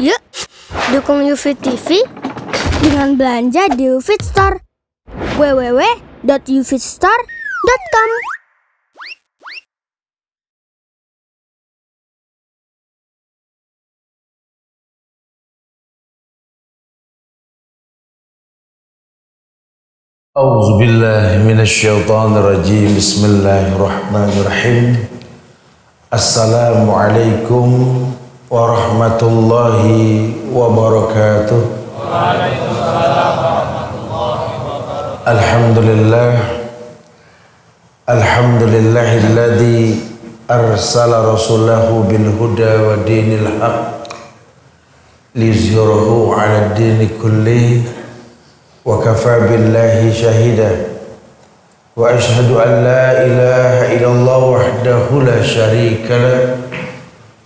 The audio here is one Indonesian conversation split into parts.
Yuk, dukung UFIT TV dengan belanja di UFIT Store. www.ufitstore.com. A'udzubillahi minasyaitonirrajim. Bismillahirrahmanirrahim. Assalamualaikum warahmatullahi wabarakatuh. Waalaikumsalam warahmatullahi wabarakatuh. Alhamdulillahilladzi arsala rasulahu bil huda wa dinil haqq liyuzhirahu 'ala ad-dini kullihi wa kafa billahi shahida wa ashhadu an la ilaha illallah wahdahu la syarika lah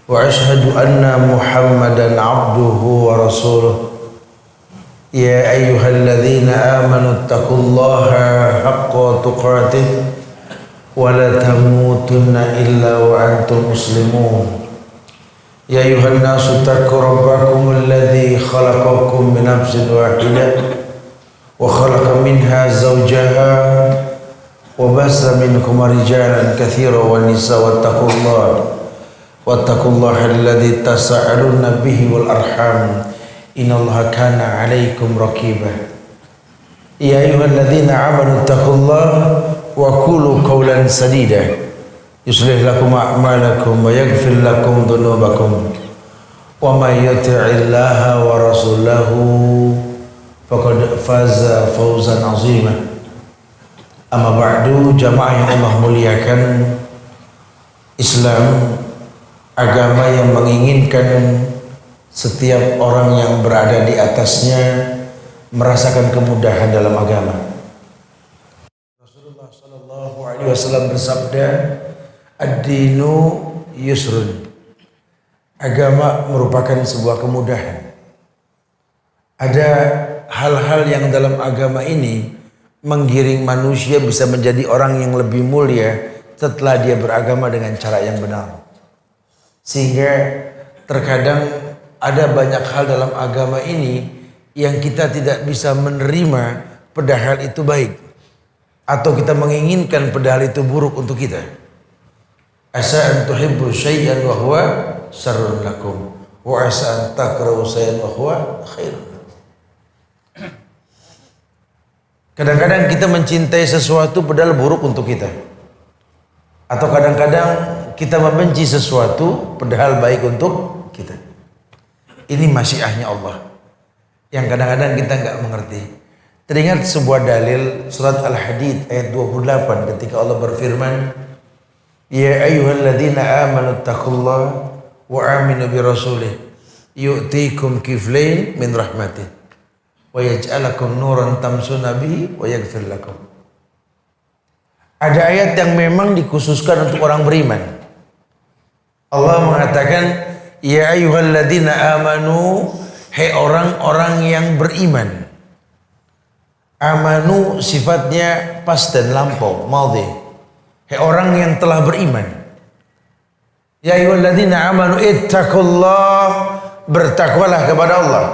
wa ashhadu anna muhammadan abduhu wa rasuluh. Ya ayyuhalladzina amanu taqullaha haqqa tuqatih wa la tamutunna illa wa antum muslimun. Ya ayyuhan nasu taqu rabbakum alladzi khalaqakum min nafsin wahidah وخلق منها زوجها وبث منكما رجالا كثيرا ونساء واتقوا الله الذي تساءلون به والأرحام إن الله كان عليكم رقيبا. يا أيها الذين آمنوا اتقوا الله وقولوا قولا سديدا يصلح لكم أعمالكم ويغفر لكم ذنوبكم ومن يطع الله ورسوله faqad faza fawzan azima. Amma ba'du, jamaah yang Allah muliakan, Islam agama yang menginginkan setiap orang yang berada di atasnya merasakan kemudahan dalam agama. Rasulullah sallallahu alaihi wasallam bersabda, ad-dinu yusrun. Agama merupakan sebuah kemudahan. Ada hal-hal yang dalam agama ini menggiring manusia bisa menjadi orang yang lebih mulia setelah dia beragama dengan cara yang benar. Sehingga terkadang ada banyak hal dalam agama ini yang kita tidak bisa menerima padahal itu baik, atau kita menginginkan padahal itu buruk untuk kita. Asa an tuhibbu syai'an wa huwa syarrun lakum wa asa an takrahu syai'an wa huwa khairun. Kadang-kadang kita mencintai sesuatu padahal buruk untuk kita. Atau kadang-kadang kita membenci sesuatu padahal baik untuk kita. Ini masyiahnya Allah yang kadang-kadang kita nggak mengerti. Teringat sebuah dalil surat Al-Hadid ayat 28 ketika Allah berfirman, Ya ayyuhalladzina amanu taqullaha wa aminu bi rasulih yu'tikum kiflain min rahmatih wa yaj'alakum nuran tamshuna bihi wa yaghfir lakum. Ada ayat yang memang dikhususkan untuk orang beriman. Allah mengatakan, Ya ayyuhalladzina amanu, hai orang-orang yang beriman. Amanu sifatnya past dan lampau, madhi. Hai orang yang telah beriman. Ya ayyuhalladzina amanu ittaqullah, bertakwalah kepada Allah.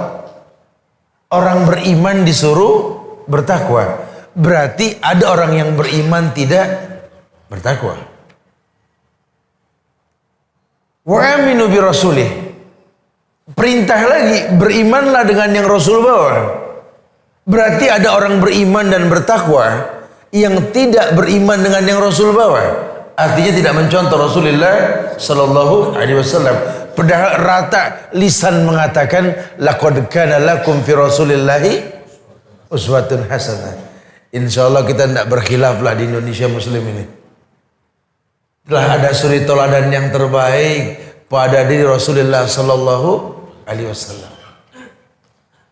Orang beriman disuruh bertakwa. Berarti ada orang yang beriman tidak bertakwa. Wa aminu bi rasulih. Perintah lagi, berimanlah dengan yang Rasul bawa. Berarti ada orang beriman dan bertakwa yang tidak beriman dengan yang Rasul bawa. Artinya tidak mencontoh Rasulullah sallallahu alaihi wasallam. Padahal rata lisan mengatakan laqad kana lakum fi rasulillahi uswatun hasanah. Insyaallah kita tidak berkhilaf lah di Indonesia Muslim ini. Telah ada suri toladan yang terbaik pada diri Rasulullah sallallahu alaihi wasallam.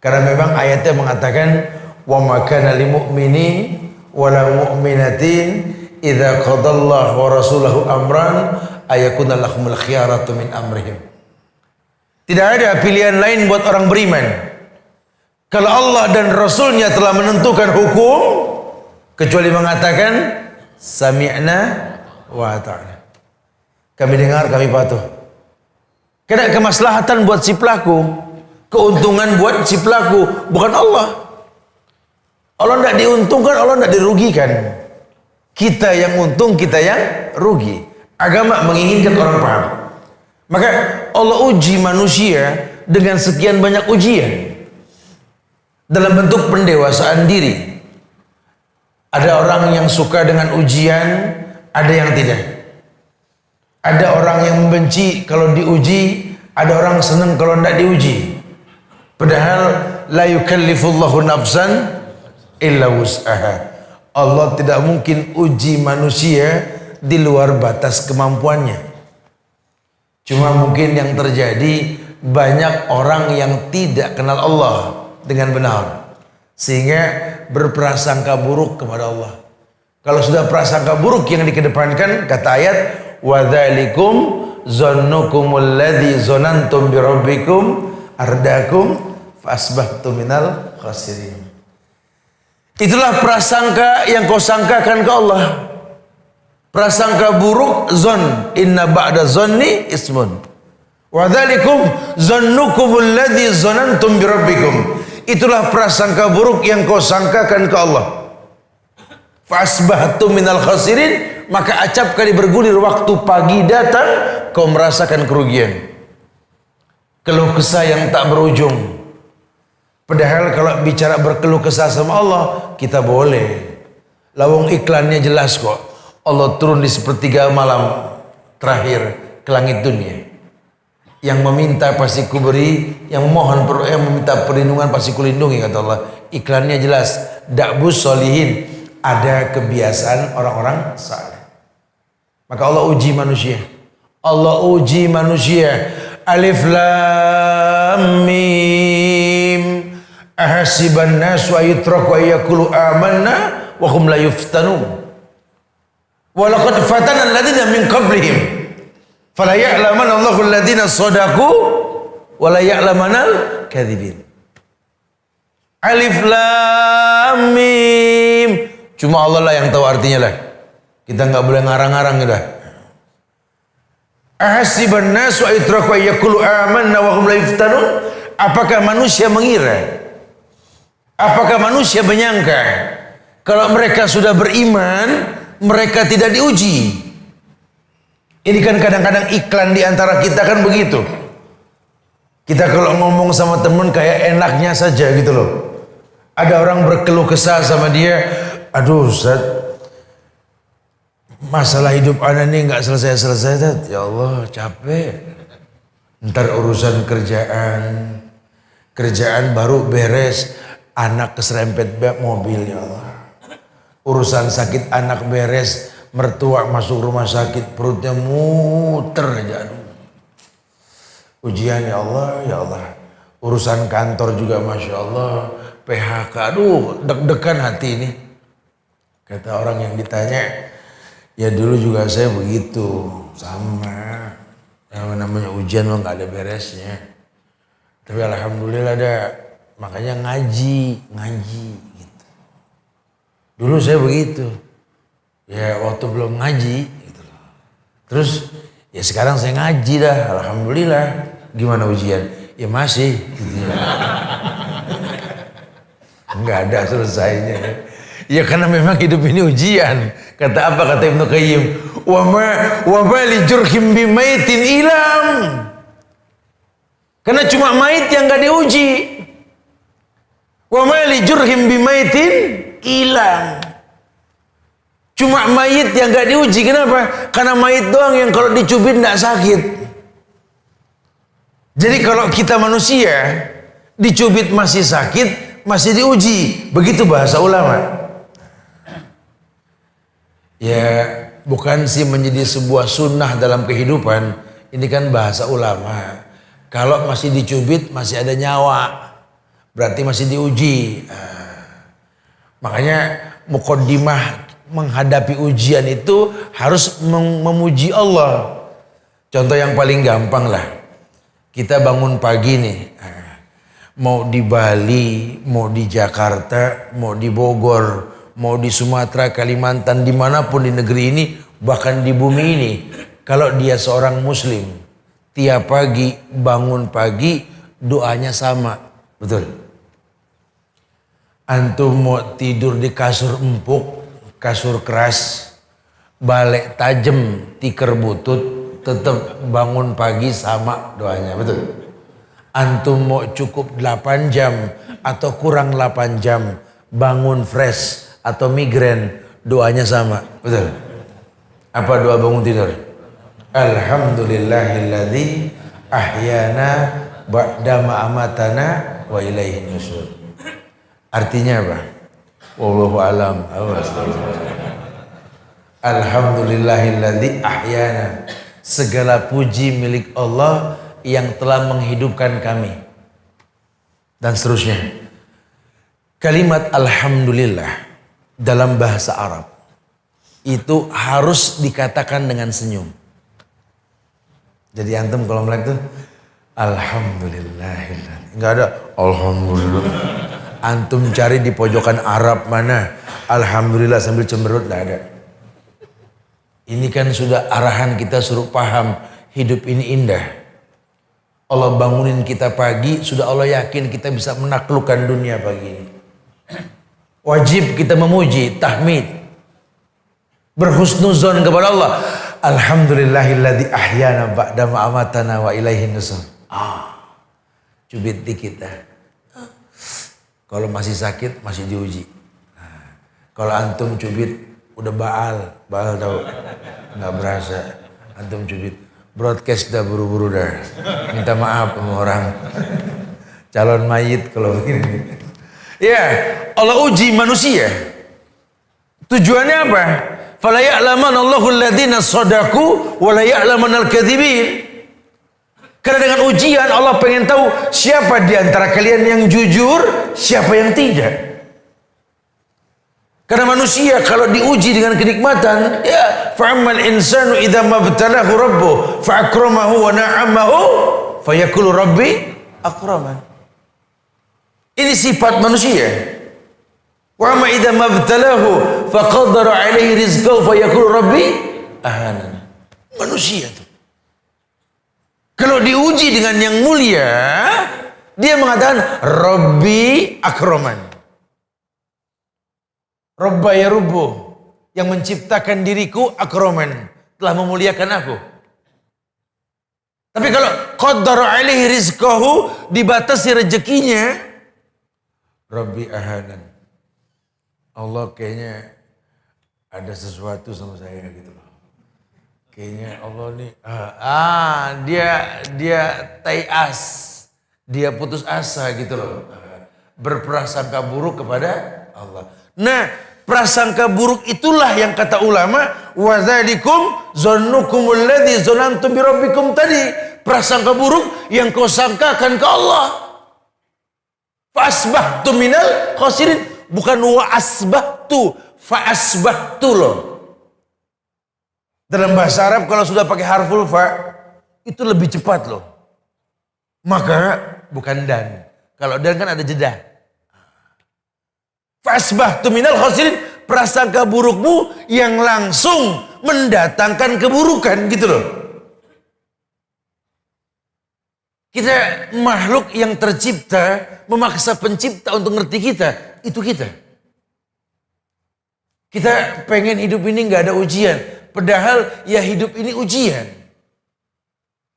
Karena memang ayatnya mengatakan wa ma kana lil mu'minin wala mu'minatin idza qadallahu wa rasuluhu amran ayakuna lahumul khiyaratu min amrihim. Tidak ada pilihan lain buat orang beriman. Kalau Allah dan Rasulnya telah menentukan hukum, kecuali mengatakan sami'na wa ata'na. Kami dengar, kami patuh. Karena kemaslahatan buat si pelaku. keuntungan buat si pelaku, bukan Allah. Allah tidak diuntungkan, Allah tidak dirugikan. Kita yang untung, kita yang rugi. Agama menginginkan orang paham. Maka Allah uji manusia dengan sekian banyak ujian dalam bentuk pendewasaan diri. Ada orang yang suka dengan ujian, ada yang tidak. Ada orang yang membenci kalau diuji, ada orang senang kalau tidak diuji. Padahal la yukallifullahu nafsan illa wus'aha. Allah tidak mungkin uji manusia di luar batas kemampuannya. Cuma mungkin yang terjadi banyak orang yang tidak kenal Allah dengan benar, sehingga berprasangka buruk kepada Allah. Kalau sudah prasangka buruk yang dikedepankan, kata ayat, wa dzalikum zannukumul ladzi zanantum bi rabbikum ardakum fasbahtum minal khasirin. Itulah prasangka yang kau sangkakan ke Allah. Prasangka buruk, zon, inna ba'da zonni ismun. Wa dzalikum zannukumul ladzi zanantum bi rabbikum. Itulah prasangka buruk yang kau sangkakan ke Allah. Fasbahtum minal khasirin, maka acap kali bergulir waktu pagi datang kau merasakan kerugian. Keluh kesah yang tak berujung. Padahal kalau bicara berkeluh kesah sama Allah, kita boleh. Lawang iklannya jelas kok. Allah turun di sepertiga malam terakhir ke langit dunia. Yang meminta pasti kuberi, yang memohon, yang meminta perlindungan pasti kulindungi, kata Allah. Iklannya jelas. Da'bus solihin, ada kebiasaan orang-orang saleh. Maka Allah uji manusia. Allah uji manusia. Alif lam mim. Ahasiban nasu ayutraku ayyakulu amanna wa hum la yuftanun. Wa laqad fatana alladziina min qablihim fala ya'lamanna Allahu alladziina shadaqu wa la ya'lamanal kadzibin. Alif lam mim. Cuma Allah lah yang tahu artinya lah. Kita enggak boleh ngarang-ngarang dah. Ahasiban nasu ayutraku ayyakulu amanna wa hum la yuftanun. Apakah manusia mengira? Apakah manusia menyangka kalau mereka sudah beriman, mereka tidak diuji? Ini kan kadang-kadang iklan di antara kita kan begitu. Kita kalau ngomong sama teman kayak enaknya saja gitu loh. Ada orang berkeluh kesah sama dia, aduh Ustaz, masalah hidup anak ini nggak selesai-selesai Ustaz. Ya Allah capek. Ntar urusan kerjaan baru beres. Anak keserempet mobil, ya Allah. Urusan sakit anak beres, mertua masuk rumah sakit, perutnya muter aja. Ujian ya Allah, ya Allah. Urusan kantor juga Masya Allah, PHK, aduh deg-degan hati ini. Kata orang yang ditanya, ya dulu juga saya begitu, sama. Yang namanya ujian lo gak ada beresnya. Tapi alhamdulillah ada. Makanya ngaji gitu. Dulu saya begitu. Ya waktu belum ngaji gitu. Terus ya sekarang saya ngaji dah, alhamdulillah. Gimana ujian? Ya masih gitu. Enggak ada selesainya. Ya karena memang hidup ini ujian. Kata apa kata Ibnu Qayyim? Wa ma li jurhim bi maitin ilam. Karena cuma mait yang enggak diuji. Wa ma li jurhim bimaitin ilang. Cuma mayit yang gak diuji. Kenapa? Karena mayit doang yang kalau dicubit gak sakit. Jadi kalau kita manusia dicubit masih sakit, masih diuji. Begitu bahasa ulama. Ya bukan sih menjadi sebuah sunnah dalam kehidupan. Ini kan bahasa ulama. Kalau masih dicubit masih ada nyawa, berarti masih diuji. Makanya muqaddimah menghadapi ujian itu harus memuji Allah. Contoh yang paling gampang lah. Kita bangun pagi nih. Mau di Bali, mau di Jakarta, mau di Bogor, mau di Sumatera, Kalimantan, dimanapun di negeri ini, bahkan di bumi ini. Kalau dia seorang muslim, tiap pagi bangun pagi, doanya sama. Betul. Antum mau tidur di kasur empuk, kasur keras, balik tajam, tikar butut, tetap bangun pagi sama doanya. Betul. Antum mau cukup 8 jam atau kurang 8 jam, bangun fresh atau migrain, doanya sama. Betul. Apa doa bangun tidur? Alhamdulillahilladzi ahyana ba'dama amatana wa ilaihin nusyur. Artinya apa? Wallahu alam. Alhamdulillahilladzi ahyana. Segala puji milik Allah yang telah menghidupkan kami. Dan seterusnya. Kalimat alhamdulillah dalam bahasa Arab itu harus dikatakan dengan senyum. Jadi antum kalau melek tuh alhamdulillahilladzi. Enggak ada alhamdulillah. Antum cari di pojokan Arab mana alhamdulillah sambil cemberut, enggak ada. Ini kan sudah arahan kita suruh paham hidup ini indah. Allah bangunin kita pagi, sudah Allah yakin kita bisa menaklukkan dunia pagi ini. Wajib kita memuji, tahmid, berhusnuzon kepada Allah. Alhamdulillahilladzi ahyana ba'da ma amatana wa ilaihin nusyur. Cubit dikit dah. Kalau masih sakit masih diuji. Kalau antum cubit udah baal tahu, nggak berasa. Antum cubit, broadcast dah buru-buru dah. Minta maaf sama orang. Calon mayit kalau begini. Ya, Allah uji manusia. Tujuannya apa? Fala ya'laman Allahu alladziina shadaqu wa la ya'laman al-kadzibin. Karena dengan ujian Allah pengen tahu siapa di antara kalian yang jujur, siapa yang tidak. Karena manusia kalau diuji dengan kenikmatan, ya fa'ammal insanu idza mabtalahu rabbuhu fa'akramahu wa na'amahu fayaqulu rabbi akraman. Ini sifat manusia. Wa amma idza mabtalahu faqaddara 'alaihi rizqahu fayaqulu rabbi ahanan. Manusia itu kalau diuji dengan yang mulia, dia mengatakan Rabbi akraman. Rabba ya Rabbu, yang menciptakan diriku akraman, telah memuliakan aku. Tapi kalau qaddara alaihi rizqahu, dibatasi rezekinya, Rabbi ahanan. Allah kayaknya ada sesuatu sama saya gitu loh. Kayaknya Allah nih, dia tayas, dia putus asa gitu loh, berprasangka buruk kepada Allah. Nah, prasangka buruk itulah yang kata ulama, wadzalikum zannukumul ladzi zanantum bi rabbikum tadi, prasangka buruk yang kau sangkakan ke Allah. Fa asbahtu minal khasirin, bukan wa asbahtu, fa asbahtu loh. Dalam bahasa Arab kalau sudah pakai harful fa itu lebih cepat loh. Maka bukan dan. Kalau dan kan ada jeda. Fasbahtu minal khasirin, prasangka burukmu yang langsung mendatangkan keburukan gitu loh. Kita makhluk yang tercipta memaksa pencipta untuk ngerti kita, itu kita. Kita pengen hidup ini nggak ada ujian. Padahal ya hidup ini ujian.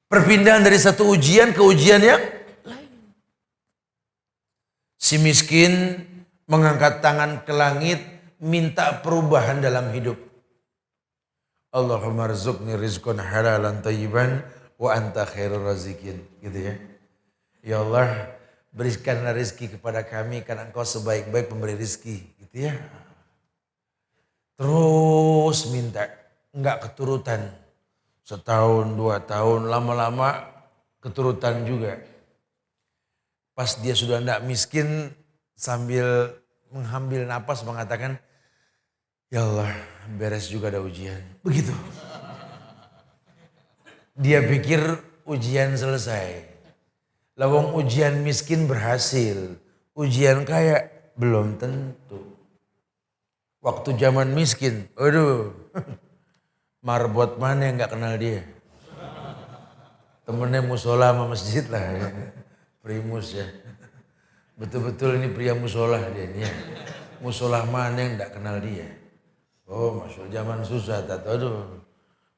Perpindahan dari satu ujian ke ujian yang lain. Si miskin mengangkat tangan ke langit, minta perubahan dalam hidup. Allahumma rzuqni rizqan halalan thayyiban wa anta khairur razikin. Gitu ya. Ya Allah, berikanlah rezeki kepada kami karena Engkau sebaik-baik pemberi rezeki. Gitu ya. Terus minta. Enggak keturutan, 1 tahun, 2 tahun, lama-lama keturutan juga. Pas dia sudah enggak miskin, sambil mengambil napas mengatakan, ya Allah beres juga ada ujian. Begitu. Dia pikir ujian selesai. Lawang ujian miskin berhasil, ujian kaya belum tentu. Waktu zaman miskin, aduh. Marbot mana yang gak kenal dia? Temennya musola sama masjid lah. Ya. Primus ya. Betul-betul ini pria musola dia ini ya. Musola mana yang tidak kenal dia. Oh masuk zaman susah. Aduh.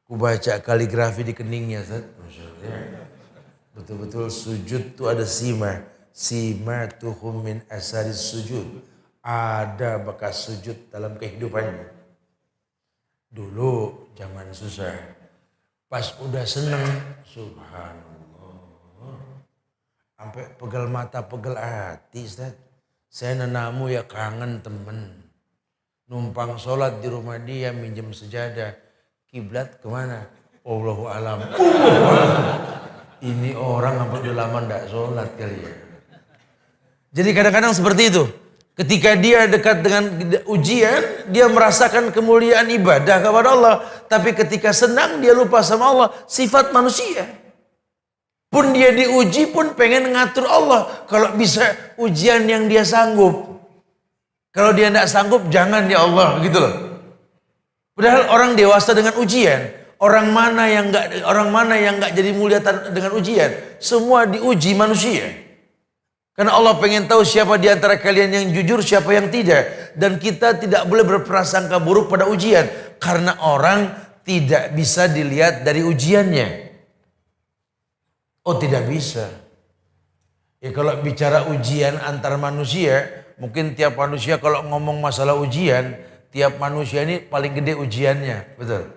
Ku baca kaligrafi di keningnya. Betul-betul sujud tuh ada sima. Sima tuhum min asaris sujud. Ada bekas sujud dalam kehidupannya. Dulu zaman susah. Pas udah seneng. Subhanallah. Sampai pegel mata, pegel hati, Ustaz. Saya nenamu ya kangen temen. Numpang sholat di rumah dia, minjem sejadah. Kiblat kemana? Allahu alam. Ini orang apa udah lama ndak sholat kali ya. Jadi kadang-kadang seperti itu. Ketika dia dekat dengan ujian, dia merasakan kemuliaan ibadah kepada Allah. Tapi ketika senang, dia lupa sama Allah. Sifat manusia. Pun dia diuji pun pengen ngatur Allah. Kalau bisa ujian yang dia sanggup. Kalau dia tidak sanggup jangan ya Allah gitu loh. Padahal orang dewasa dengan ujian. Orang mana yang nggak jadi mulia dengan ujian. Semua diuji manusia. Karena Allah pengen tahu siapa di antara kalian yang jujur, siapa yang tidak. Dan kita tidak boleh berprasangka buruk pada ujian. Karena orang tidak bisa dilihat dari ujiannya. Oh tidak bisa. Ya kalau bicara ujian antar manusia, mungkin tiap manusia kalau ngomong masalah ujian, tiap manusia ini paling gede ujiannya, betul.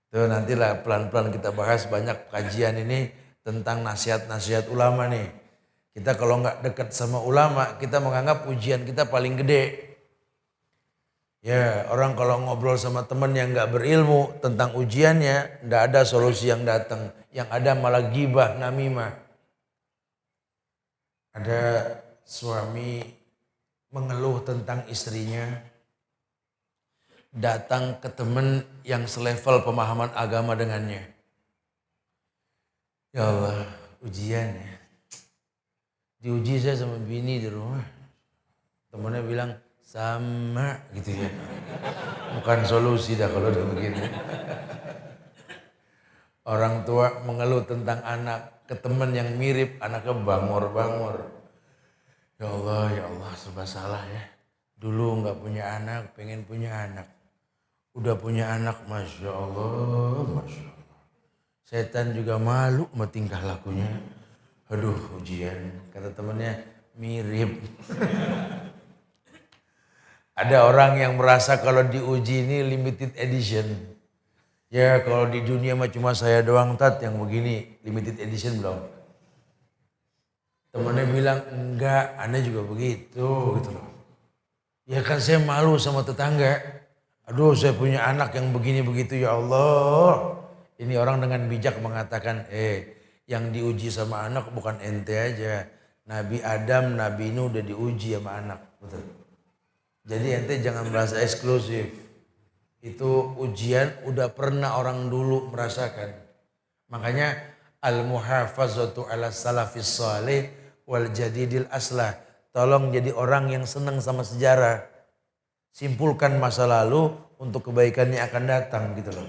Tuh nantilah pelan-pelan kita bahas banyak kajian ini tentang nasihat-nasihat ulama nih. Kita kalau nggak dekat sama ulama, kita menganggap ujian kita paling gede. Ya orang kalau ngobrol sama teman yang nggak berilmu tentang ujiannya, nggak ada solusi yang datang. Yang ada malah gibah, namimah. Ada suami mengeluh tentang istrinya. Datang ke teman yang selevel pemahaman agama dengannya. Ya Allah, ujian ya. Diuji saya sama bini di rumah. Temannya bilang, sama gitu ya. Bukan solusi dah kalau udah begini. Orang tua mengeluh tentang anak ke teman yang mirip, anaknya bangor-bangor. Ya Allah, serba salah ya. Dulu nggak punya anak, pengen punya anak. Udah punya anak, Masya Allah, Masya Allah. Setan juga malu sama tingkah lakunya. Aduh ujian, kata temannya mirip. Ada orang yang merasa kalau diuji ini limited edition. Ya kalau di dunia mah cuma saya doang tat yang begini, limited edition belum. Temennya bilang enggak, aneh juga begitu gitu loh. Ya kan saya malu sama tetangga. Aduh saya punya anak yang begini begitu ya Allah. Ini orang dengan bijak mengatakan yang diuji sama anak bukan ente aja. Nabi Adam, Nabi Nuh udah diuji sama anak. Betul. Jadi ente jangan merasa eksklusif. Itu ujian udah pernah orang dulu merasakan. Makanya al-muhafazatu ala salafis salih wal jadidil aslah. Tolong jadi orang yang senang sama sejarah. Simpulkan masa lalu untuk kebaikannya akan datang gitu loh.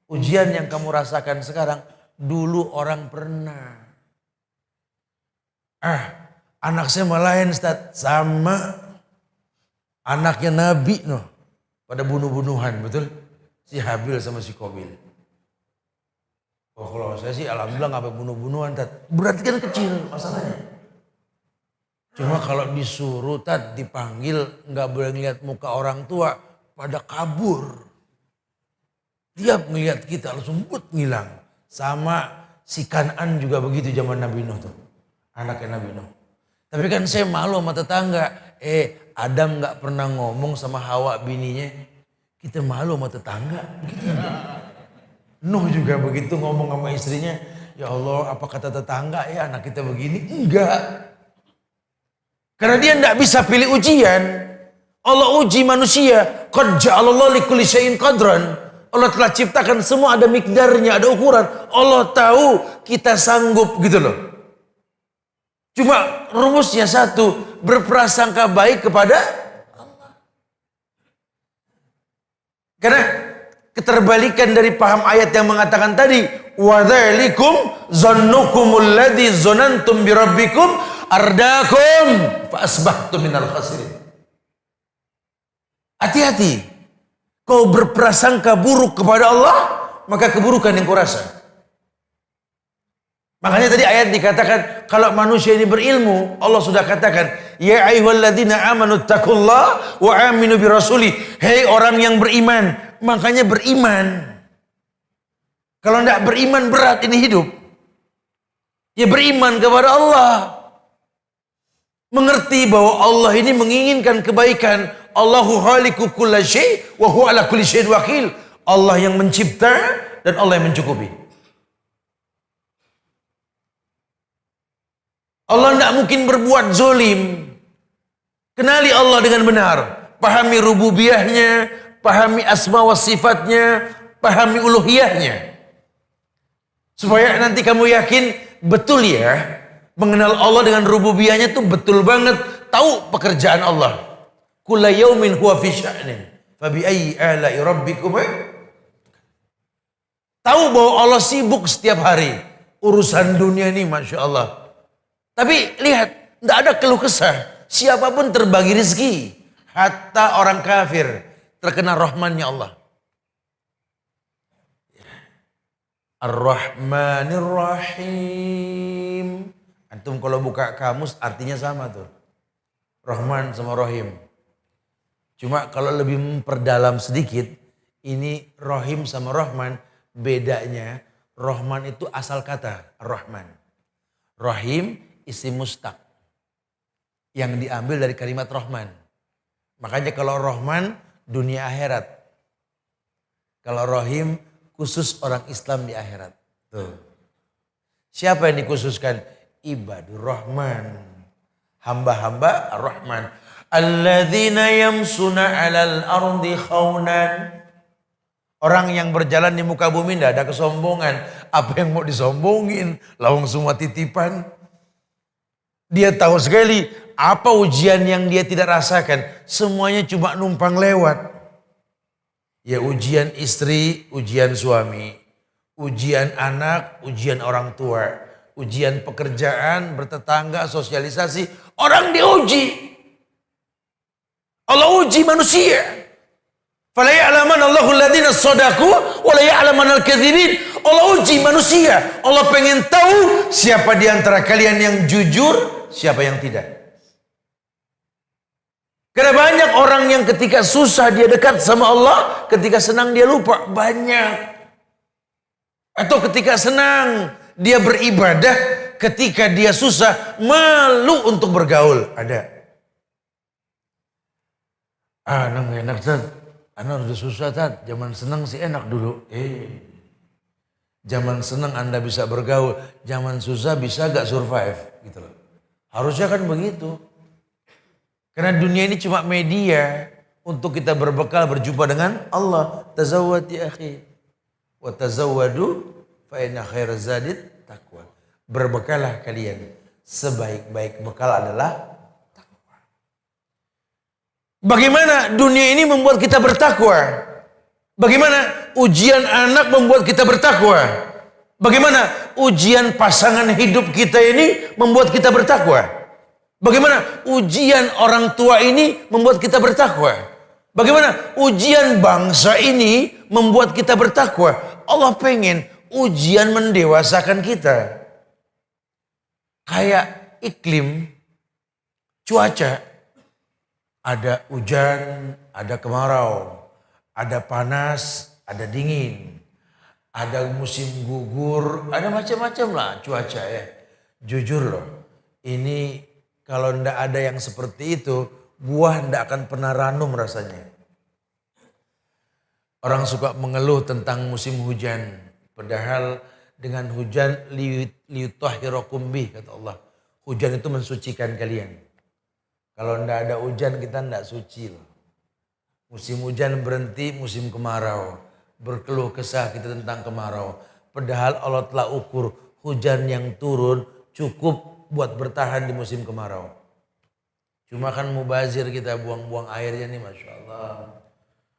Ujian yang kamu rasakan sekarang dulu orang pernah. Anak saya malahin Ustaz sama anaknya Nabi noh. Pada bunuh-bunuhan, betul? Si Habil sama si Qabil. Oh kalau saya sih alhamdulillah gak sampai bunuh-bunuhan. Berarti kan kecil masalahnya. Cuma kalau disuruh dipanggil gak boleh ngeliat muka orang tua pada kabur. Tiap ngeliat kita langsung ngilang. Sama si Kan'an juga begitu zaman Nabi Nuh tuh. Anaknya Nabi Nuh. Tapi kan saya malu sama tetangga. Adam gak pernah ngomong sama Hawa bininya. Kita malu sama tetangga. Begitu. Nuh juga begitu ngomong sama istrinya. Ya Allah apa kata tetangga ya anak kita begini. Enggak. Karena dia gak bisa pilih ujian. Allah uji manusia. Qad ja'alallahu likulli syai'in qadran. Allah telah ciptakan semua ada mikdarnya, ada ukuran. Allah tahu kita sanggup gitu loh. Cuma rumusnya satu, berprasangka baik kepada Allah. Karena keterbalikan dari paham ayat yang mengatakan tadi, wa dzalikum zannukumul ladzi zanantum bi rabbikum ardakum fa asbahtum minal khasirin. Hati-hati. Kau berprasangka buruk kepada Allah, maka keburukan yang kau rasa. Makanya tadi ayat dikatakan kalau manusia ini berilmu, Allah sudah katakan, ya ayyuhalladzina amanu taqullaha wa aminu bi rasuli. Hei orang yang beriman, makanya beriman. Kalau tidak beriman berat ini hidup. Ya beriman kepada Allah. Mengerti bahwa Allah ini menginginkan kebaikan. Allahu khaliqu kulla syai' wa huwa ala kulli syai'in wakil. Allah yang mencipta dan Allah yang mencukupi. Allah tidak mungkin berbuat zolim. Kenali Allah dengan benar. Pahami rububiyahnya, pahami asma wa sifatnya, pahami uluhiyahnya. Supaya nanti kamu yakin betul ya, mengenal Allah dengan rububiyahnya itu betul banget, tahu pekerjaan Allah. Kulla yaumin huwa fi sya'nin, fa bi ayyi ala'i rabbikum. Tahu bahwa Allah sibuk setiap hari. Urusan dunia ini Masya Allah. Tapi lihat, tidak ada keluh kesah. Siapapun terbagi rezeki. Hatta orang kafir terkena rahmannya Allah. Ar-Rahmanir Rahim. Antum kalau buka kamus artinya sama tuh. Rahman sama Rahim. Cuma kalau lebih memperdalam sedikit, ini Rahim sama Rahman, bedanya Rahman itu asal kata Rahman. Rahim isim mustaq yang diambil dari kalimat Rahman. Makanya kalau Rahman dunia akhirat. Kalau Rahim khusus orang Islam di akhirat. Tuh. Siapa yang dikhususkan? Ibadur Rahman. Hamba-hamba Ar-Rahman. Alladzina yamsuna 'alal ardi khaunan. Orang yang berjalan di muka bumi tidak ada kesombongan. Apa yang mau disombongin? Lawang semua titipan. Dia tahu sekali apa ujian yang dia tidak rasakan. Semuanya cuma numpang lewat. Ya ujian istri, ujian suami. Ujian anak, ujian orang tua. Ujian pekerjaan, bertetangga, sosialisasi. Orang diuji. Allah uji manusia. Fala ya'laman Allahu alladziina shadaqu wa la ya'laman al-kadzibin. Allah uji manusia. Allah pengen tahu siapa di antara kalian yang jujur, siapa yang tidak. Karena banyak orang yang ketika susah dia dekat sama Allah, ketika senang dia lupa. Banyak. Atau ketika senang dia beribadah, ketika dia susah malu untuk bergaul. Ada. Anak gak enak Tad, anak udah susah Tad, zaman senang sih enak dulu. Zaman senang Anda bisa bergaul, zaman susah bisa gak survive gitu loh. Harusnya kan begitu. Karena dunia ini cuma media untuk kita berbekal berjumpa dengan Allah. Tazawwad ya akhi. Wa tazawwadu fa inna khairaz zadid taqwa. Berbekalah kalian. Sebaik-baik bekal adalah takwa. Bagaimana dunia ini membuat kita bertakwa? Bagaimana ujian anak membuat kita bertakwa? Bagaimana ujian pasangan hidup kita ini membuat kita bertakwa? Bagaimana ujian orang tua ini membuat kita bertakwa? Bagaimana ujian bangsa ini membuat kita bertakwa? Allah pengen ujian mendewasakan kita. Kayak iklim, cuaca. Ada hujan, ada kemarau. Ada panas, ada dingin. Ada musim gugur, ada macam-macam lah cuaca ya. Jujur loh, ini kalau ndak ada yang seperti itu, buah ndak akan pernah ranum rasanya. Orang suka mengeluh tentang musim hujan. Padahal dengan hujan liyutahhirakum bih kata Allah. Hujan itu mensucikan kalian. Kalau ndak ada hujan kita ndak suci loh. Musim hujan berhenti, musim kemarau. Berkeluh kesah kita tentang kemarau. Padahal Allah telah ukur hujan yang turun cukup buat bertahan di musim kemarau. Cuma kan mubazir kita buang-buang airnya nih Masya Allah.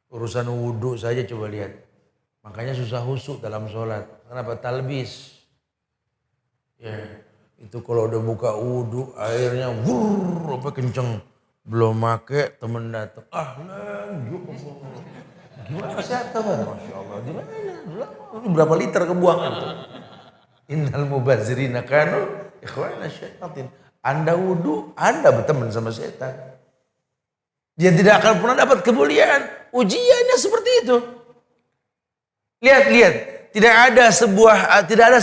Urusan wudhu saja coba lihat. Makanya susah husuk dalam sholat. Kenapa? Talbis. Ya, itu kalau udah buka wudhu airnya apa kenceng. Belum make temen datang. Ahlan, yuk. Gimana sehat kabar? Masya Allah. Gimana? Ini berapa liter kebuang itu? Innal mubazirina kanu ikhwana syaitan. Anda wudhu, Anda berteman sama setan. Dia tidak akan pernah dapat kemuliaan. Ujiannya seperti itu. Lihat. Tidak ada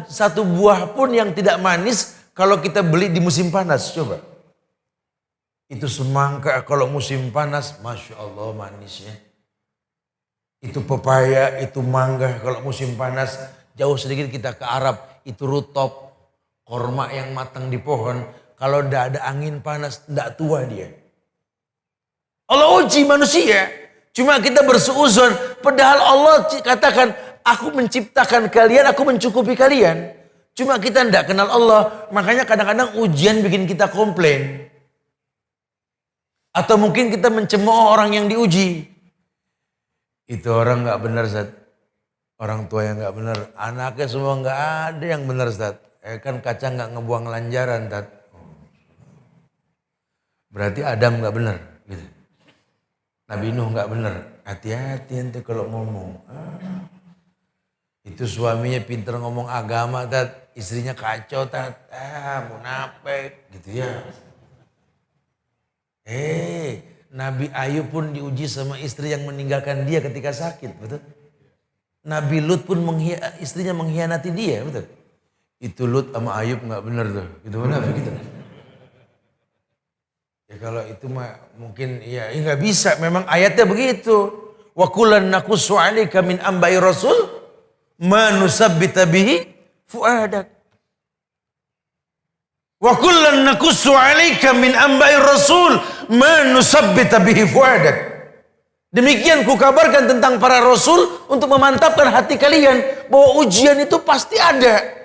satu buah pun yang tidak manis kalau kita beli di musim panas. Coba. Itu semangka kalau musim panas, Masya Allah manisnya. Itu pepaya, itu mangga kalau musim panas. Jauh sedikit kita ke Arab, itu rutop. Korma yang matang di pohon. Kalau tidak ada angin panas, tidak tua dia. Allah uji manusia. Cuma kita bersuuzon. Padahal Allah katakan, aku menciptakan kalian, aku mencukupi kalian. Cuma kita tidak kenal Allah. Makanya kadang-kadang ujian bikin kita komplain. Atau mungkin kita mencemooh orang yang diuji. Itu orang nggak benar, Ustaz. Orang tua yang nggak benar. Anaknya semua nggak ada yang benar, Ustaz. Kan kaca nggak ngebuang lanjaran, Ustaz. Berarti Adam nggak benar. Gitu. Nabi Nuh nggak benar. Hati-hati ente kalau ngomong. Itu suaminya pinter ngomong agama, Tat. Istrinya kacau, Tat. Munafik, gitu ya. Nabi Ayub pun diuji sama istri yang meninggalkan dia ketika sakit, betul? Nabi Lut pun istrinya mengkhianati dia, betul? Itu Lut sama Ayub nggak benar tuh, gitu munafik gitu. Ya kalau itu mah mungkin ya nggak bisa, memang ayatnya begitu. Wa kullan naqussu 'alaika min ambai rasul ma nusabbita bihi fuadak. Wa kullan naqussu 'alaika min ambai rasul ma nusabbita bihi fuadak. Demikian kukabarkan tentang para rasul untuk memantapkan hati kalian bahwa ujian itu pasti ada.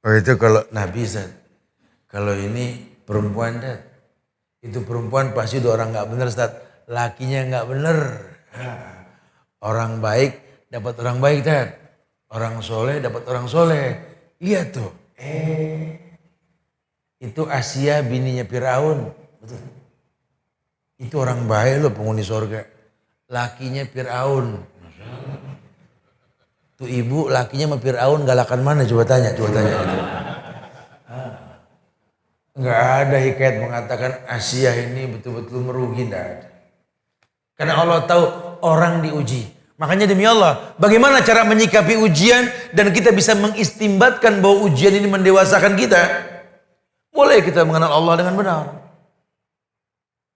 Oh itu kalau Nabi Zat. Kalau ini perempuan Zat. Itu perempuan pasti udah orang gak bener, Ustaz. Lakinya gak bener. Orang baik dapat orang baik, Ustaz. Orang soleh dapat orang soleh. Lihat tuh. Itu Asia bininya Firaun. Betul. Itu orang baik loh, penghuni sorga. Lakinya Firaun. Tuh ibu lakinya sama Firaun galakan mana? Coba tanya. Enggak ada hikayat mengatakan Asia ini betul-betul merugi, enggak ada. Karena Allah tahu orang diuji. Makanya demi Allah, bagaimana cara menyikapi ujian dan kita bisa mengistimbatkan bahwa ujian ini mendewasakan kita? Boleh kita mengenal Allah dengan benar.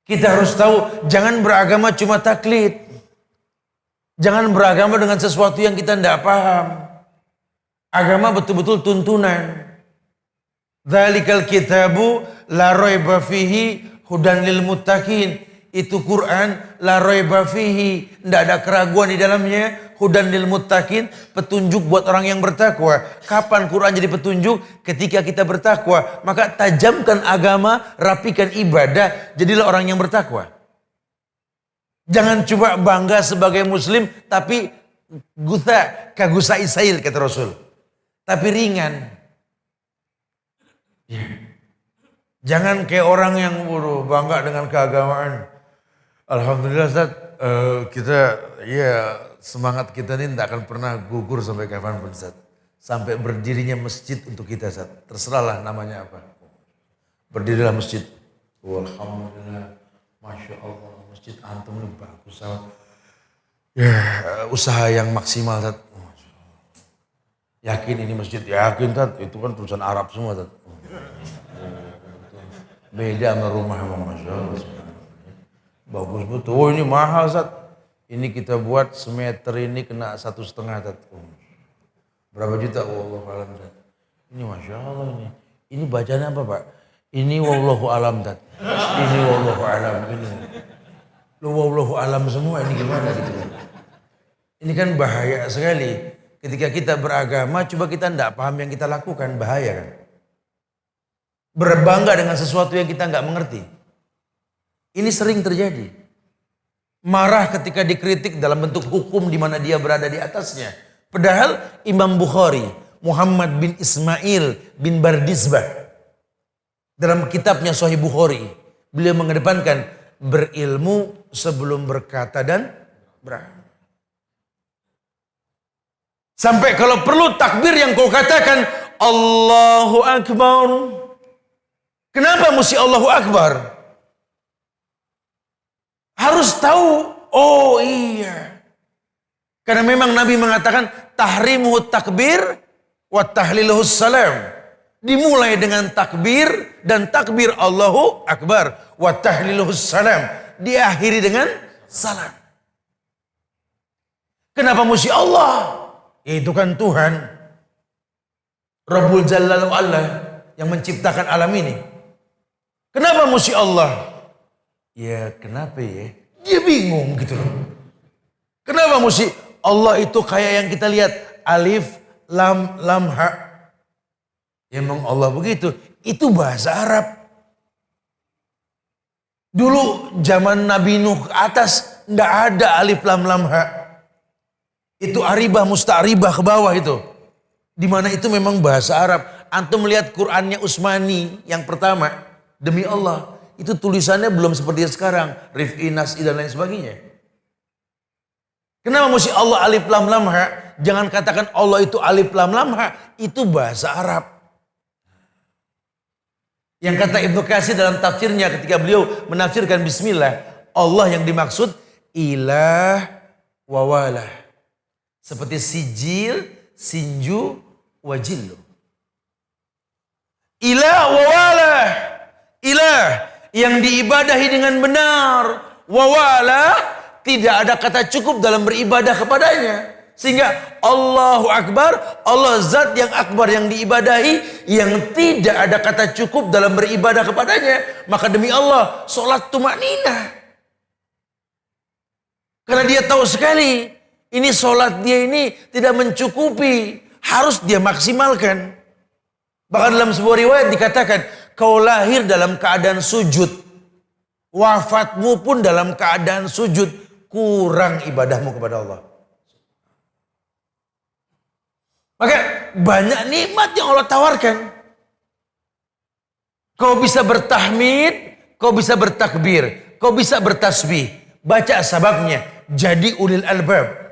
Kita harus tahu jangan beragama cuma taklid. Jangan beragama dengan sesuatu yang kita tidak paham. Agama betul-betul tuntunan. Dzalikal kitabu la raiba fihi hudan lil muttaqin. Itu Quran la raiba fihi, tidak ada keraguan di dalamnya, hudan lil muttaqin, petunjuk buat orang yang bertakwa. Kapan Quran jadi petunjuk? Ketika kita bertakwa. Maka tajamkan agama, rapikan ibadah, jadilah orang yang bertakwa. Jangan cuma bangga sebagai muslim tapi kagusa isail kata Rasul. Tapi ringan. Jangan kayak orang yang bangga dengan keagamaan. Alhamdulillah Ustaz, kita ya semangat kita ini tidak akan pernah gugur sampai kapanpun Ustaz. Sampai berdirinya masjid untuk kita Ustaz. Terserahlah namanya apa. Berdirilah masjid. Alhamdulillah, Masya Allah, masjid antum ini bagus Ustaz. Ya usaha yang maksimal Ustaz. Yakin ini masjid, yakin Ustaz. Itu kan tulisan Arab semua Ustaz. Beda sama rumah Masya Allah. Bagus betul. Oh ini mahal Ustaz. Ini kita buat semeter ini kena 1,5 Ustaz. Berapa juta? Wallahu alam Ustaz. Ini Masya Allah ini. Ini bacanya apa Pak? Ini wallahu alam Ustaz. Ini wallahu alam. Ini. Lu wallahu alam semua ini gimana gitu. Ini kan bahaya sekali. Ketika kita beragama coba kita tidak paham yang kita lakukan. Bahaya kan. Berbangga dengan sesuatu yang kita nggak mengerti. Ini sering terjadi. marah ketika dikritik dalam bentuk hukum di mana dia berada di atasnya. Padahal Imam Bukhari, Muhammad bin Ismail bin Bardizbah, dalam kitabnya Sahih Bukhari, beliau mengedepankan berilmu sebelum berkata dan beramal. Sampai kalau perlu takbir yang kau katakan Allahu Akbar. Kenapa mesti Allahu Akbar? Harus tahu, oh iya. Karena memang Nabi mengatakan tahrimuhu takbir wa tahliluhu salam. Dimulai dengan takbir dan takbir Allahu Akbar wa tahliluhu salam. Diakhiri dengan salam. Kenapa mesti Allah? Itu kan Tuhan Rabbul Jalla wa Ala yang menciptakan alam ini. Kenapa mesti Allah? Ya kenapa ya? Dia bingung gitu loh. Kenapa mesti Allah itu kayak yang kita lihat alif lam lam ha. Ya memang Allah begitu. Itu bahasa Arab. Dulu zaman Nabi Nuh ke atas nggak ada alif lam lam ha. Itu aribah musta'ribah ke bawah itu. Dimana itu memang bahasa Arab. Antum melihat Qur'annya Utsmani yang pertama. Demi Allah. Itu tulisannya belum seperti sekarang. Rif'i, Nas'i dan lain sebagainya. Kenapa mesti Allah alif lam lam ha? Jangan katakan Allah itu alif lam lam ha. Itu bahasa Arab. Yang kata Ibnu Katsir dalam tafsirnya ketika beliau menafsirkan bismillah. Allah yang dimaksud ilah wawalah. Seperti sijil, sinju, wajillu. Ilah wawalah. Ilah yang diibadahi dengan benar. Wawalah tidak ada kata cukup dalam beribadah kepadanya. Sehingga Allahu Akbar, Allah zat yang akbar yang diibadahi. Yang tidak ada kata cukup dalam beribadah kepadanya. Maka demi Allah, sholat tumakninah. Karena dia tahu sekali. Ini sholat dia ini tidak mencukupi. Harus dia maksimalkan. Bahkan dalam sebuah riwayat dikatakan. Kau lahir dalam keadaan sujud. Wafatmu pun dalam keadaan sujud. Kurang ibadahmu kepada Allah. Maka banyak nikmat yang Allah tawarkan. Kau bisa bertahmid. Kau bisa bertakbir. Kau bisa bertasbih. Baca sababnya. Jadi ulil albab.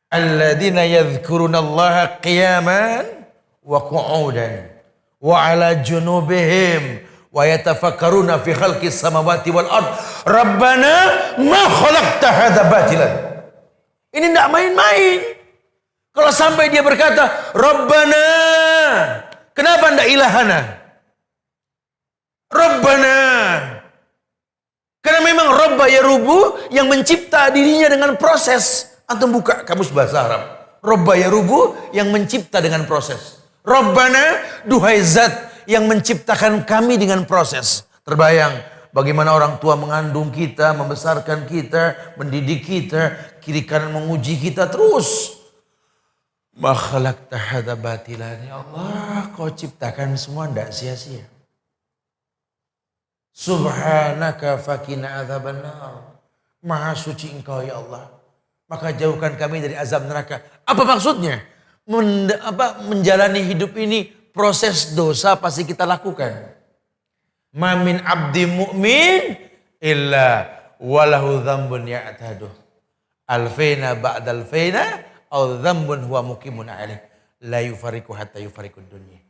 Alladzina yadhkurunallaha qiyaman wa qu'udan wa ala junubihim wa yatafakkaruna fi khalqis samawati wal ard rabbana ma khalaqta hadza batilan. Ini enggak main-main. Kalau sampai dia berkata Rabbana, kenapa enggak ilahana? Rabbana, karena memang Rabba yarubu yang mencipta dirinya dengan proses. Antum buka kamus bahasa Arab. Rabba yarubu yang mencipta dengan proses. Rabbana, duhai zat yang menciptakan kami dengan proses. Terbayang bagaimana orang tua mengandung kita, membesarkan kita, mendidik kita, kiri kanan menguji kita terus. Ma khalaqta hadza batilan. Ya Allah, kau ciptakan semua tidak sia-sia. Subhanaka fakina adzabannar. Maha suci engkau ya Allah. Maka jauhkan kami dari azab neraka. Apa maksudnya? Menjalani hidup ini proses dosa pasti kita lakukan. Ma min abdi mu'min illa walahu dzambun ya'taduh. Alfaina ba'dal faina au dzambun huwa muqimun alaih. La yufariqu hatta yufariqud dunya.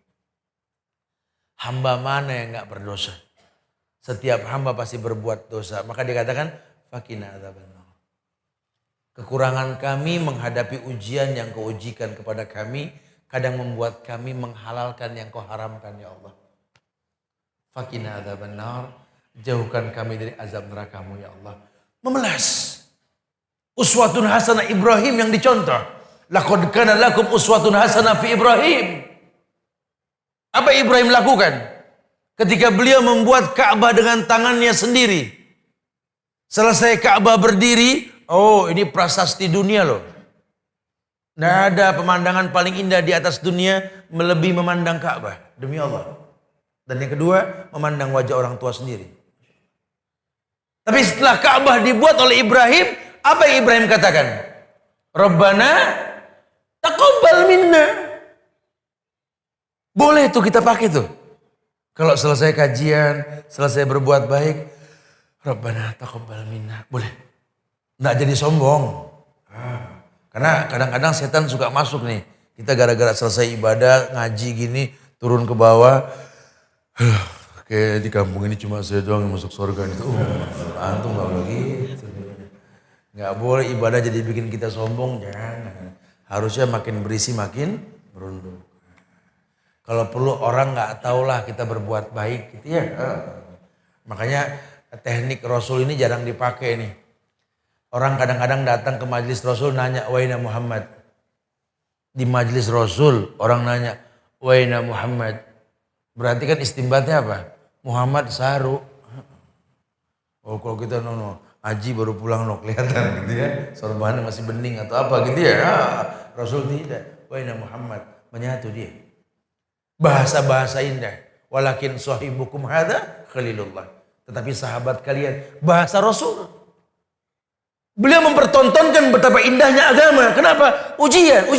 Hamba mana yang enggak berdosa? Setiap hamba pasti berbuat dosa. Maka dikatakan fakina adzabannar. Kekurangan kami menghadapi ujian yang kau ujikan kepada kami. Kadang membuat kami menghalalkan yang kau haramkan ya Allah. Fakina adzabannar. Jauhkan kami dari azab nerakamu ya Allah. Memelas. Uswatun hasanah Ibrahim yang dicontoh. Laqad kana lakum uswatun hasanah fi Ibrahim. Apa Ibrahim lakukan? Ketika beliau membuat Ka'bah dengan tangannya sendiri. Selesai Ka'bah berdiri. Oh ini prasasti dunia loh. Tidak ada pemandangan paling indah di atas dunia melebihi memandang Ka'bah. Demi Allah. Dan yang kedua memandang wajah orang tua sendiri. Tapi setelah Ka'bah dibuat oleh Ibrahim, apa yang Ibrahim katakan? Rabbana taqabbal minna. Boleh tuh kita pakai tuh. Kalau selesai kajian, selesai berbuat baik, Rabbana taqabbal minna. Boleh. Nggak jadi sombong. Karena kadang-kadang setan suka masuk nih. Kita gara-gara selesai ibadah, ngaji gini, turun ke bawah. Kayak di kampung ini cuma saya doang yang masuk surga. Antum nggak boleh gitu. Nggak boleh ibadah jadi bikin kita sombong, jangan. Harusnya makin berisi makin merunduk. Kalau perlu orang nggak tahulah kita berbuat baik gitu ya. Makanya teknik Rasul ini jarang dipakai nih. Orang kadang-kadang datang ke majelis Rasul nanya, "Waina Muhammad?" Di majelis Rasul orang nanya, "Waina Muhammad?" Berarti kan istimbatnya apa? Muhammad saru. Oh kalau kita Haji baru pulang kelihatan gitu ya. Sorbannya masih bening atau apa gitu ya. Rasul tidak. Waina Muhammad. Menyatu dia. Bahasa-bahasa indah. Walakin sahibukum hadha khalilullah. Tetapi sahabat kalian bahasa Rasul. Beliau mempertontonkan betapa indahnya agama. Kenapa? Ujian.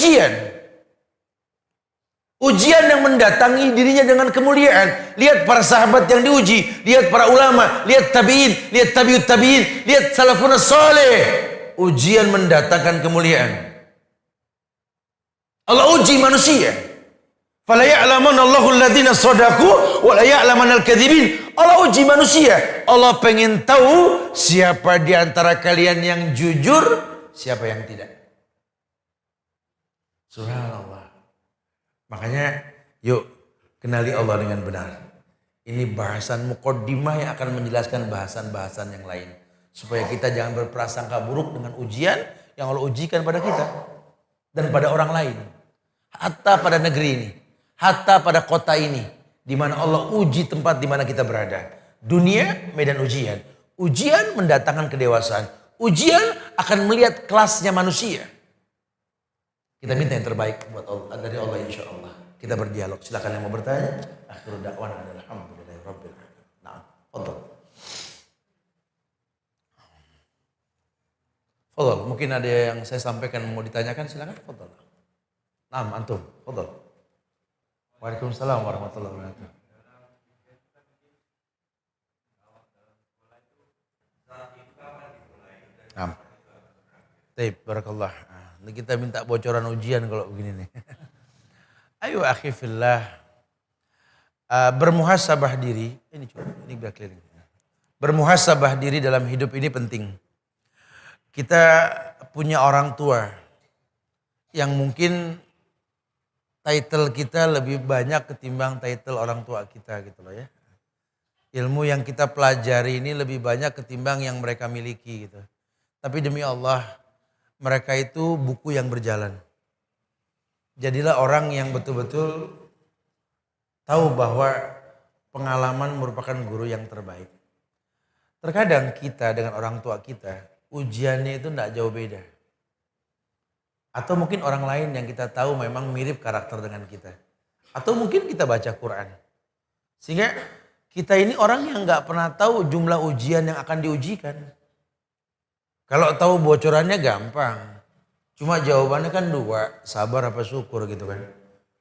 Ujian yang mendatangi dirinya dengan kemuliaan. Lihat para sahabat yang diuji. Lihat para ulama. Lihat tabi'in. Lihat tabi'ut tabi'in. Lihat salafun saleh. Ujian mendatangkan kemuliaan. Allah uji manusia. Fala ya'lamanna Allahu alladhina shadaku wa la ya'lamanna al-kadzibin. Allah uji manusia. Allah pengen tahu siapa di antara kalian yang jujur, siapa yang tidak. Subhanallah. Makanya yuk kenali Allah dengan benar. Ini bahasan muqaddimah yang akan menjelaskan bahasan-bahasan yang lain. Supaya kita jangan berprasangka buruk dengan ujian yang Allah ujikan pada kita. Dan pada orang lain. Hatta pada negeri ini. Hatta pada kota ini. Di mana Allah uji tempat di mana kita berada. Dunia medan ujian. Ujian mendatangkan kedewasaan. Ujian akan melihat kelasnya manusia. Kita minta yang terbaik buat Allah, dari Allah insya Allah. Kita berdialog. Silakan yang mau bertanya. Akhirul da'wana alhamdulillahi rabbil alamin. Nah, fadhal. Fadhal. Mungkin ada yang saya sampaikan mau ditanyakan, silakan. Fadhal. Nah, antum. Fadhal. Waalaikumsalam warahmatullahi wabarakatuh. Nah. Baik, barakallah. Nah, kita minta bocoran ujian kalau begini nih. Ayo akhi fillah. Bermuhasabah diri. Ini biar keliling. Bermuhasabah diri dalam hidup ini penting. Kita punya orang tua yang mungkin title kita lebih banyak ketimbang title orang tua kita gitu loh ya. Ilmu yang kita pelajari ini lebih banyak ketimbang yang mereka miliki gitu. Tapi demi Allah, mereka itu buku yang berjalan. Jadilah orang yang betul-betul tahu bahwa pengalaman merupakan guru yang terbaik. Terkadang kita dengan orang tua kita, ujiannya itu tidak jauh beda. Atau mungkin orang lain yang kita tahu memang mirip karakter dengan kita. Atau mungkin kita baca Quran. Sehingga kita ini orang yang gak pernah tahu jumlah ujian yang akan diujikan. Kalau tahu bocorannya gampang. Cuma jawabannya kan dua, sabar apa syukur gitu kan.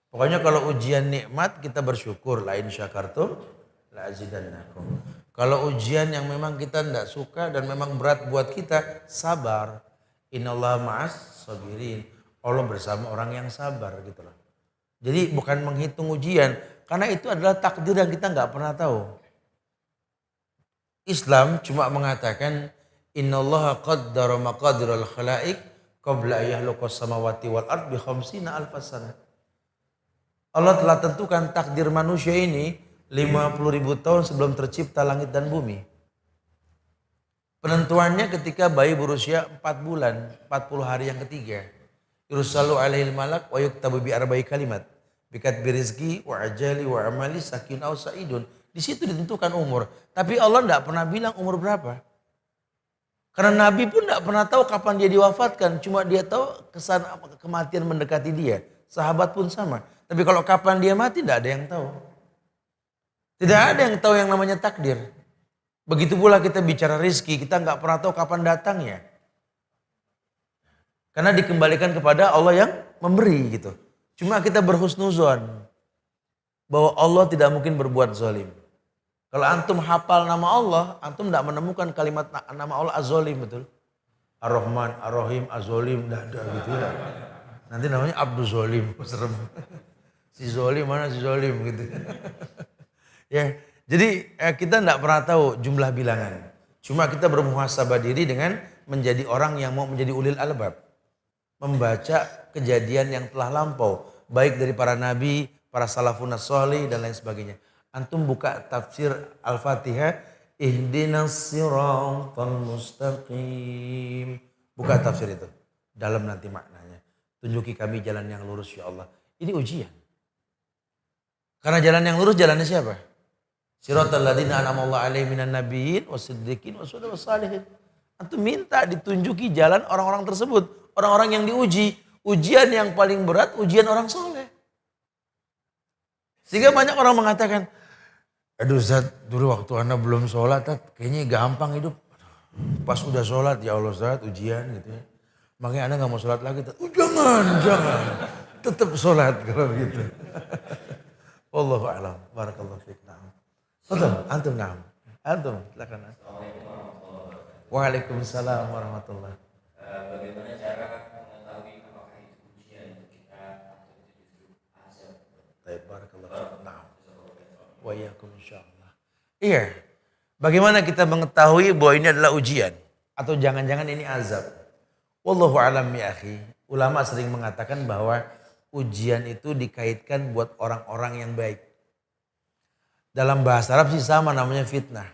Pokoknya kalau ujian nikmat kita bersyukur. Lain syakartum la azidannakum. Kalau ujian yang memang kita tidak suka dan memang berat buat kita, sabar. Innallaha ma'as sabirin. Allah bersama orang yang sabar gitu loh. Jadi bukan menghitung ujian. Karena itu adalah takdir yang kita nggak pernah tahu. Islam cuma mengatakan innallaha qaddara maqadiral khalaiq qabla ayyahluqas samawati wal ard bi khamsina alfasana. Allah telah tentukan takdir manusia ini 50.000 tahun sebelum tercipta langit dan bumi. Penentuannya ketika bayi berusia 4 bulan, 40 hari yang ketiga. Yursalu alaihil malak wa yuktabu bi arba'i kalimat. Bikat birizki wa ajali wa amali sakin aw sa'idun. Di situ ditentukan umur. Tapi Allah tidak pernah bilang umur berapa. Karena Nabi pun tidak pernah tahu kapan dia diwafatkan. Cuma dia tahu kesan kematian mendekati dia. Sahabat pun sama. Tapi kalau kapan dia mati tidak ada yang tahu. Tidak ada yang tahu yang namanya takdir. Begitu pula kita bicara rizki, kita nggak pernah tahu kapan datangnya. Karena dikembalikan kepada Allah yang memberi gitu. Cuma kita berhusnuzon bahwa Allah tidak mungkin berbuat zalim. Kalau antum hafal nama Allah, antum tidak menemukan kalimat nama Allah Az-Zalim, betul? Ar-Rahman, Ar-Rahim, Az-Zalim, tidak ada gitu ya. Nanti namanya Abdul Zalim, serem. Si Zalim mana si Zalim gitu. Ya, jadi kita tidak pernah tahu jumlah bilangan. Cuma kita bermuhasabah diri dengan menjadi orang yang mau menjadi ulil albab. Membaca kejadian yang telah lampau. Baik dari para nabi, para salafun as-salih dan lain sebagainya. Antum buka tafsir Al-Fatihah. Ihdinas siratal mustaqim. Buka tafsir itu. Dalam nanti maknanya. Tunjuki kami jalan yang lurus ya Allah. Ini ujian. Karena jalan yang lurus jalannya siapa? Siratal ladzina an'ama Allahu alaihim minan nabiyyin wasiddiqin wasyuhada'i wassalihin. Antum minta ditunjuki jalan orang-orang tersebut. Orang-orang yang diuji. Ujian yang paling berat ujian orang soleh. Sehingga banyak orang mengatakan, aduh Ustaz, dulu waktu Anda belum sholat, kayaknya gampang hidup. Pas udah sholat, ya Allah Ustaz, ujian gitu ya. Makanya Anda gak mau sholat lagi. Jangan. Tetap sholat kalau begitu. Wallahu a'lam. Barakallahu fiik. Antum na'am. Antum, silakan. Waalaikumsalam warahmatullahi. Bagaimana cara mengetahui apakah itu ujian kita atau itu azab? Baik, barakallahu fiik. Na'am. Wa iyyakum insyaallah. Iya. Bagaimana kita mengetahui bahwa ini adalah ujian atau jangan-jangan ini azab? Wallahu a'lam ya akhi. Ulama sering mengatakan bahwa ujian itu dikaitkan buat orang-orang yang baik. Dalam bahasa Arab sih sama, namanya fitnah.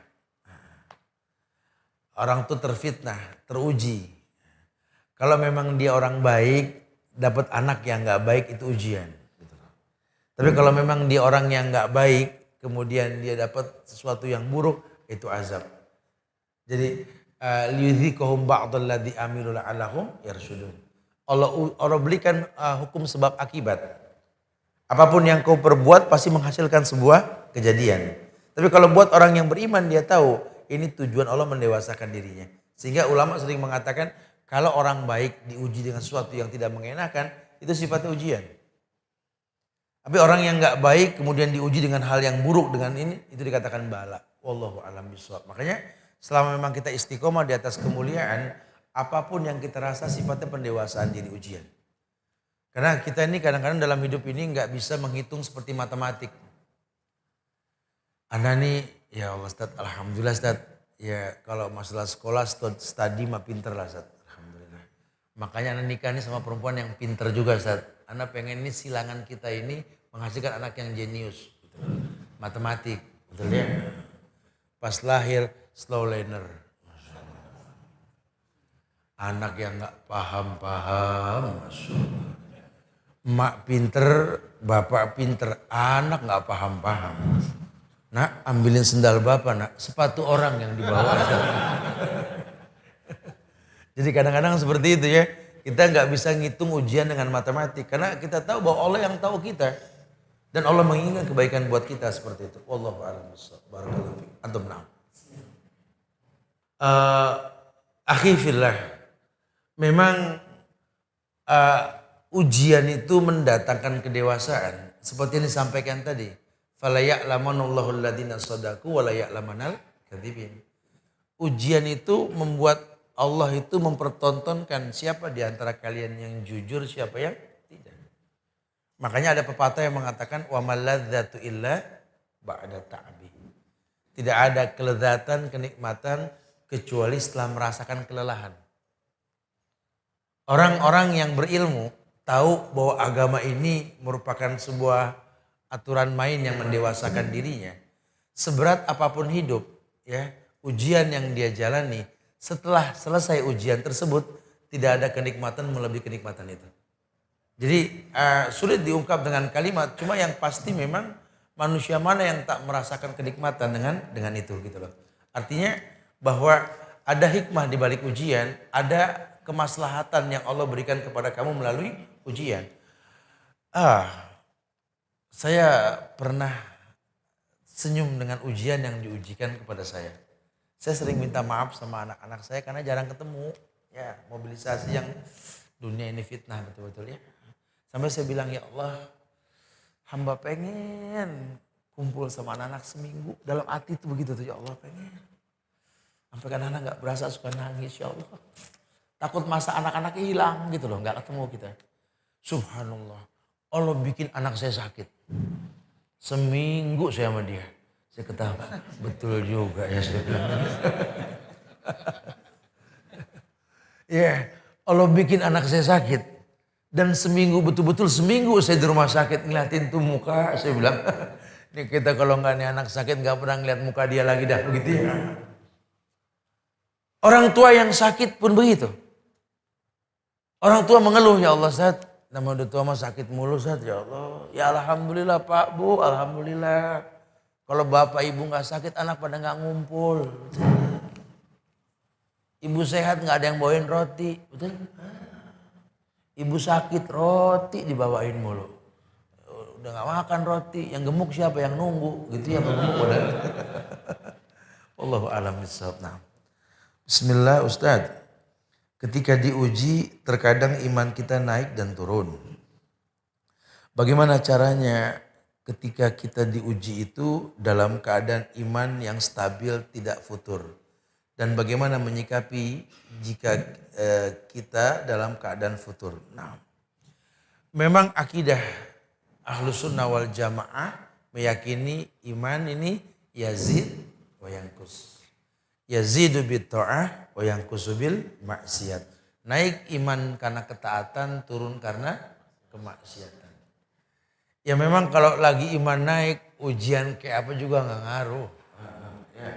Orang tuh terfitnah, teruji. Kalau memang dia orang baik, dapat anak yang nggak baik itu ujian. Tapi kalau memang dia orang yang nggak baik, kemudian dia dapat sesuatu yang buruk, itu azab. Jadi liyudhiqahum ba'dal ladzi amilu la'allahum yarshudun. Allah berikan hukum sebab akibat. Apapun yang kau perbuat pasti menghasilkan sebuah kejadian. Tapi kalau buat orang yang beriman, dia tahu ini tujuan Allah mendewasakan dirinya. Sehingga ulama sering mengatakan kalau orang baik diuji dengan sesuatu yang tidak mengenakan, itu sifatnya ujian. Tapi orang yang nggak baik kemudian diuji dengan hal yang buruk dengan ini, itu dikatakan bala. Wallahu a'lam bishawab. Makanya selama memang kita istiqomah di atas kemuliaan, apapun yang kita rasa sifatnya pendewasaan diri ujian. Karena kita ini kadang-kadang dalam hidup ini nggak bisa menghitung seperti matematik. Anda nih, ya Allah Ustaz, alhamdulillah Ustaz. Ya kalau masalah sekolah, studi mah pinter lah Ustaz. Alhamdulillah. Makanya Anda nikah nih sama perempuan yang pinter juga Ustaz. Anda pengen ini silangan kita ini menghasilkan anak yang jenius. Gitu. Matematik, betul ya. Pas lahir, slow learner. Anak yang gak paham-paham. Mak pinter, bapak pinter, anak gak paham-paham. Nak, ambilin sendal bapak nak, sepatu orang yang dibawa. Jadi kadang-kadang seperti itu ya. Kita nggak bisa ngitung ujian dengan matematik. Karena kita tahu bahwa Allah yang tahu kita. Dan Allah menginginkan kebaikan buat kita seperti itu. Wallahu a'lam bishawab. Barakallahu fiik. Antum na'am. Akhi fillah. Memang ujian itu mendatangkan kedewasaan. Seperti yang disampaikan tadi. Fala ya'lamanallahu alladziina shadaqu wa la ya'lamanal kadzibin. Ujian itu membuat Allah itu mempertontonkan siapa di antara kalian yang jujur, siapa yang tidak. Makanya ada pepatah yang mengatakan wa maladzatu illa ba'da ta'bi. Tidak ada kelezatan, kenikmatan kecuali setelah merasakan kelelahan. Orang-orang yang berilmu tahu bahwa agama ini merupakan sebuah aturan main yang mendewasakan dirinya. Seberat apapun hidup, ya, ujian yang dia jalani, setelah selesai ujian tersebut, tidak ada kenikmatan melebihi kenikmatan itu. Jadi sulit diungkap dengan kalimat, cuma yang pasti memang manusia mana yang tak merasakan kenikmatan dengan itu gitu loh. Artinya bahwa ada hikmah di balik ujian, ada kemaslahatan yang Allah berikan kepada kamu melalui ujian. Saya pernah senyum dengan ujian yang diujikan kepada saya. Saya sering minta maaf sama anak-anak saya karena jarang ketemu. Ya, mobilisasi yang dunia ini fitnah betul-betul ya. Sampai saya bilang, ya Allah, hamba pengen kumpul sama anak-anak seminggu. Dalam hati itu begitu tuh, ya Allah pengen. Sampai kan anak gak berasa suka nangis, ya Allah. Takut masa anak-anak hilang gitu loh, gak ketemu kita. Subhanallah, Allah bikin anak saya sakit. Seminggu saya sama dia. Saya ketawa, betul juga ya saya bilang. Ya, Allah bikin anak saya sakit. Dan seminggu, betul-betul seminggu saya di rumah sakit ngeliatin tuh muka. Saya bilang, ini kita kalau nggak nih anak sakit nggak pernah ngeliat muka dia lagi dah begitu ya. Orang tua yang sakit pun begitu. Orang tua mengeluh, ya Allah Ustaz, nama udah tua mah sakit mulu Ustaz, ya Allah. Ya Alhamdulillah Pak Bu, Alhamdulillah. Kalau bapak ibu nggak sakit, anak pada nggak ngumpul. Ibu sehat nggak ada yang bawain roti, betul? Ibu sakit roti dibawain mulu. Udah nggak makan roti, yang gemuk siapa yang nunggu, gitu ya gemuk udah. Wallahu a'lam bishawab. Nah, Bismillah Ustaz. Ketika diuji, terkadang iman kita naik dan turun. Bagaimana caranya ketika kita diuji itu dalam keadaan iman yang stabil, tidak futur? Dan bagaimana menyikapi jika kita dalam keadaan futur? Nah, memang akidah Ahlus Sunnah wal Jamaah meyakini iman ini yazid wa yanqus. Yazidu bit ta'ah wa yanqusu bil maksiat. Naik iman karena ketaatan, turun karena kemaksiatan. Ya memang kalau lagi iman naik, ujian kayak apa juga nggak ngaruh. Ya.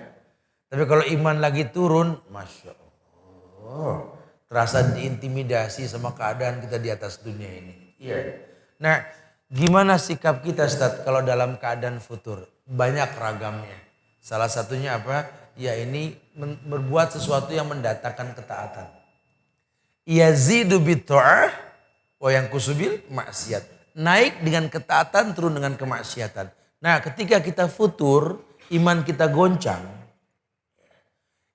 Tapi kalau iman lagi turun, Masya Allah. Terasa diintimidasi sama keadaan kita di atas dunia ini. Iya. Nah, gimana sikap kita Ustaz kalau dalam keadaan futur? Banyak ragamnya. Salah satunya apa? Ya ini berbuat sesuatu yang mendatangkan ketaatan. Yazidu bitta'ah wa yanqusu bil maksiat. Naik dengan ketaatan, turun dengan kemaksiatan. Nah, ketika kita futur, iman kita goncang.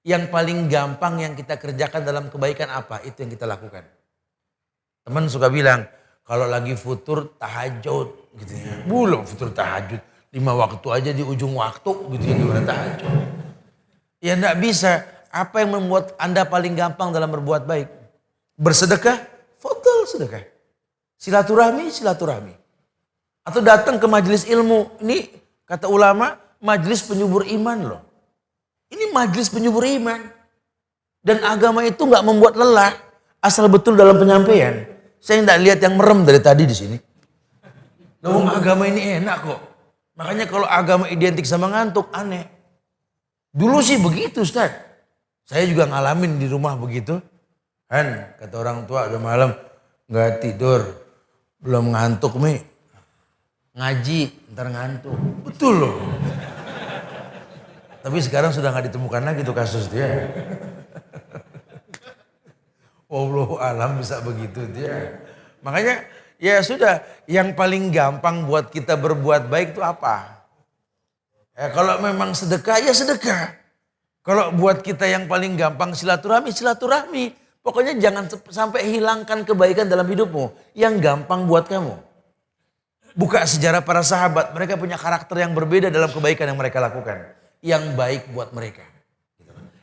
Yang paling gampang yang kita kerjakan dalam kebaikan apa? Itu yang kita lakukan. Teman suka bilang, kalau lagi futur tahajud gitu ya. Belum futur tahajud. 5 waktu aja di ujung waktu gitu ya, gimana tahajud. Ya enggak bisa. Apa yang membuat Anda paling gampang dalam berbuat baik? Bersedekah? Fadhal sedekah. Silaturahmi, silaturahmi. Atau datang ke majelis ilmu. Ini kata ulama, majelis penyubur iman loh. Ini majelis penyubur iman. Dan agama itu nggak membuat lelah. Asal betul dalam penyampaian. Saya nggak lihat yang merem dari tadi di sini. Loh, agama ini enak kok. Makanya kalau agama identik sama ngantuk, aneh. Dulu sih begitu Ustaz. Saya juga ngalamin di rumah begitu. Kan, kata orang tua udah malam nggak tidur. Belum ngantuk Mi. Ngaji, ntar ngantuk. Betul loh. Tapi sekarang sudah nggak ditemukan lagi tuh kasus dia. Wallahu alam bisa begitu dia. Makanya ya sudah, yang paling gampang buat kita berbuat baik itu apa? Ya, kalau memang sedekah ya sedekah. Kalau buat kita yang paling gampang silaturahmi, silaturahmi. Pokoknya jangan sampai hilangkan kebaikan dalam hidupmu. Yang gampang buat kamu. Buka sejarah para sahabat. Mereka punya karakter yang berbeda dalam kebaikan yang mereka lakukan. Yang baik buat mereka.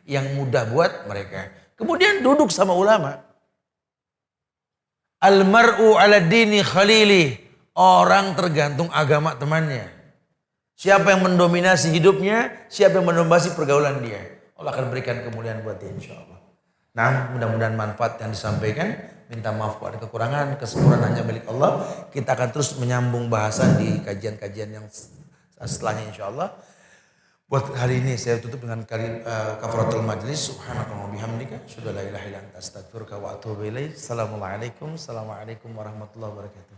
Yang mudah buat mereka. Kemudian duduk sama ulama. Almar'u ala dini khalili. Orang tergantung agama temannya. Siapa yang mendominasi hidupnya. Siapa yang mendominasi pergaulan dia. Allah akan berikan kemuliaan buat dia insya Allah. Nah, mudah-mudahan manfaat yang disampaikan. Minta maaf kalau ada kekurangan, kesempurnaan hanya milik Allah. Kita akan terus menyambung bahasan di kajian-kajian yang setelahnya insya Allah. Buat hari ini saya tutup dengan kafaratul majlis. Subhanakallahumma bihamdika asyhadu an la ilaha illa anta astaghfiruka wa atubu ilaik. Assalamualaikum warahmatullahi wabarakatuh.